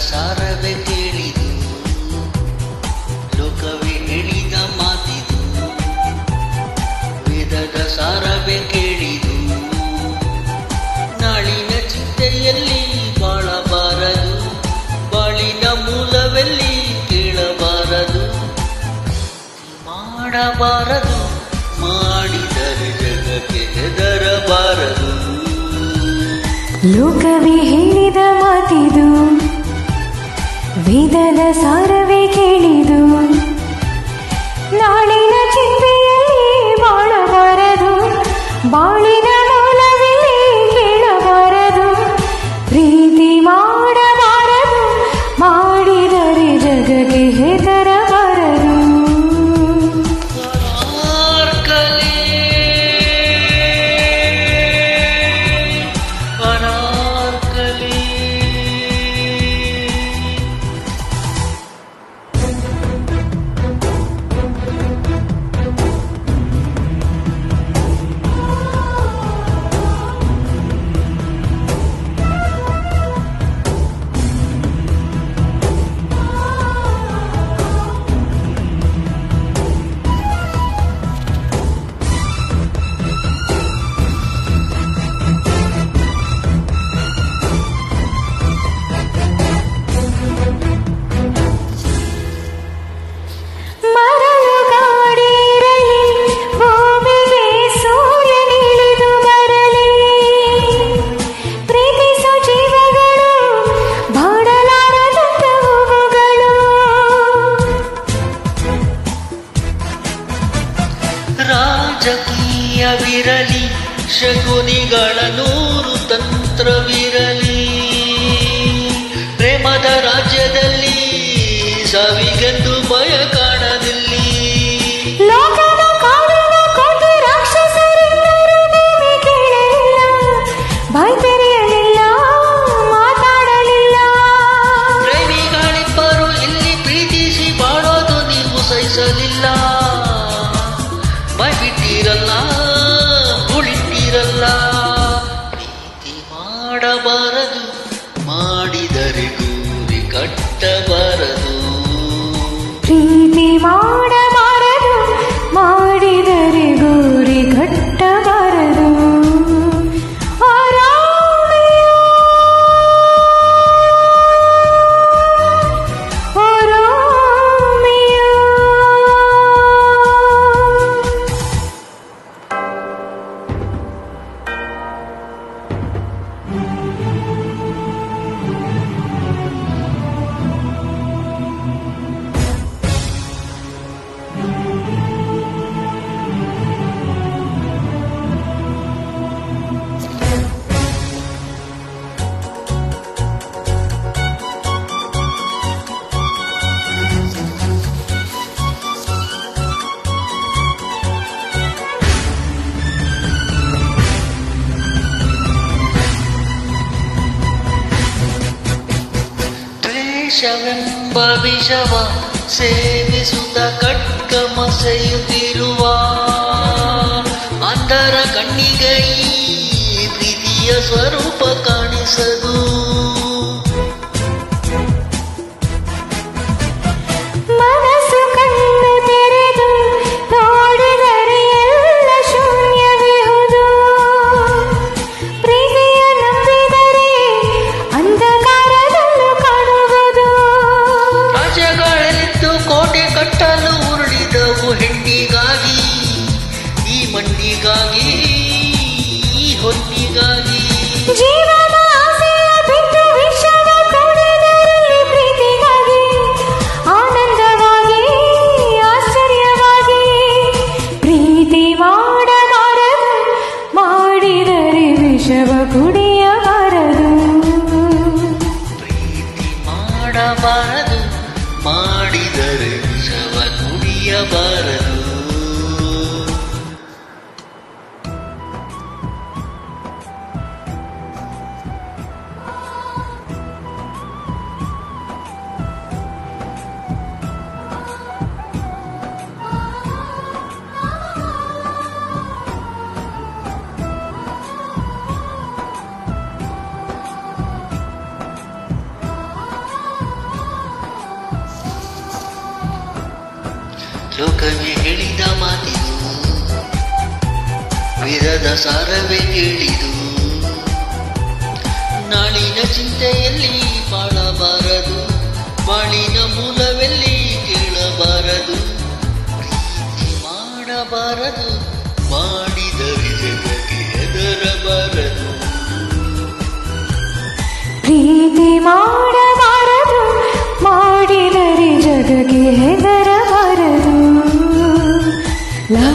ಸಾರವೇ ಕೇಳಿದು, ಲೋಕವೇ ಹೇಳಿದ ಮಾತಿದು. ವೇದದ ಸಾರವೇ ಕೇಳಿದು, ನಾಳಿನ ಚಿಂತೆಯಲ್ಲಿ ಬಾಳಬಾರದು, ಬಾಳಿನ ಮೂಲವೆಲ್ಲಿ ಕೇಳಬಾರದು, ಮಾಡಬಾರದು, ಮಾಡಿದರೆ ಜಗಕ್ಕೆ ಹೆದರಬಾರದು. ಲೋಕವೇ ಹೇಳಿದ ಮಾತಿದು, ವೇದದ ಸಾರವೇ ಕೇಳಿದು, ನಾಳಿನ ಚಿಂತೆಯಲ್ಲಿ ಬಾಳಬಾರದು, ಬಾಳಿನ ಮೂಲವೆಲ್ಲಿ ಕೇಳಬಾರದು, ಪ್ರೀತಿ ಮಾಡಬಾರದು, ಮಾಡಿದರೆ ಜಗಕ್ಕೆ ಹೆದರಬಾರದು. ರಾಜಕೀಯವಿರಲಿ, ಶಕುನಿಗಳ 100 ತಂತ್ರವಿರಲಿ, ಪ್ರೇಮದ ರಾಜ್ಯದಲ್ಲಿ ಸಾವಿಗೆಂದು ಭಯ ಕಾಣದಿಲ್ಲಿ. ಲೋಕದ ಕಾಡಿನ ಕೋಟಿ ರಾಕ್ಷಸರಿದ್ದರೂ ಭೂಮಿ ಕೇಳಲಿಲ್ಲ, ಬಾಯಿ ತೆರೆಯಲಿಲ್ಲ, ಮಾತಾಡಲಿಲ್ಲ. ಪ್ರೇಮಿಗಳಿಬ್ಬರು ಇಲ್ಲಿ ಪ್ರೀತಿಸಿ ಬಾಳೋದು ನೀವು ಸಹಿಸಲಿಲ್ಲ, ಬಾಯಿ ಬಿಟ್ಟಿರಲ್ಲ, ಉಳಿಟ್ಟಿರಲ್ಲ. ಪ್ರೀತಿ ಮಾಡಬಾರದು, ಮಾಡಿದರೆ ಗುರಿ ಕಟ್ಟಬಾರದು. ಪ್ರೀತಿ ಮಾಡಬಾರದು, ಮಾಡಿದರೆ ಗುರಿ ಕಟ್ಟಬಾರದು. ದ್ವೇಷವೆಂಬ ವಿಷವ ಸೇವಿಸುತ್ತ ಖಡ್ಗಮಸೆಯುತ್ತಿರುವ ಅಂಧರ ಕಣ್ಣಿಗೆ ಈ ಪ್ರೀತಿಯ ಸ್ವರೂಪ ಕಾಣಿಸದು. ಮನಸ್ಸು ಕಣ್ಣು ತೆರೆದು ನೋಡಿದರೆ ಎಲ್ಲ ಶೂನ್ಯವಿಹುದು, ಪ್ರೀತಿಯ ನಂಬಿದರೆ ಅಂಧಕಾರದಲ್ಲೂ ಕಾಣುವುದು. ರಾಜ್ಯಗಳೆದ್ದು ಕೋಟೆ ಕಟ್ಟಲು ಉರುಳಿದವು ಹೆಣ್ಣಿಗಾಗಿ, ಈ ಮಣ್ಣಿಗಾಗಿ, ಈ ಹೊನ್ನಿಗಾಗಿ. ಜೀವನ ಆಸೆಯ ಬಿಟ್ಟು ವಿಷವ ಕುಡಿದರಲ್ಲಿ ಪ್ರೀತಿಗಾಗಿ, ಆನಂದವಾಗಿ, ಆಶ್ಚರ್ಯವಾಗಿ. ಪ್ರೀತಿ ಮಾಡಬಾರದು, ಮಾಡಿದರೆ ವಿಷವ ಕುಡಿಯಬಾರದು. ಪ್ರೀತಿ ಮಾಡಬಾರದು, ಮಾಡಿದರೆ ವಿಷವ ಕುಡಿಯಬಾರದು. ಲೋಕವೇ ಹೇಳಿದ ಮಾತಿದು ವೇದದ ಸಾರವೇ ಕೇಳಿದು ನಾಳಿನ ಚಿಂತೆಯಲ್ಲಿ ಬಾಳಬಾರದು ಬಾಳಿನ ಮೂಲವೆಲ್ಲಿ ಕೇಳಬಾರದು ಪ್ರೀತಿ ಮಾಡಬಾರದು ಮಾಡಿದರೆ ಜಗಕ್ಕೆ ಹೆದರಬಾರದು ಪ್ರೀತಿ ಮಾಡಬಾರದು ಮಾಡಿದರೆ ಜಗಕ್ಕೆ ಹೆದರಬಾರದು ಲಾ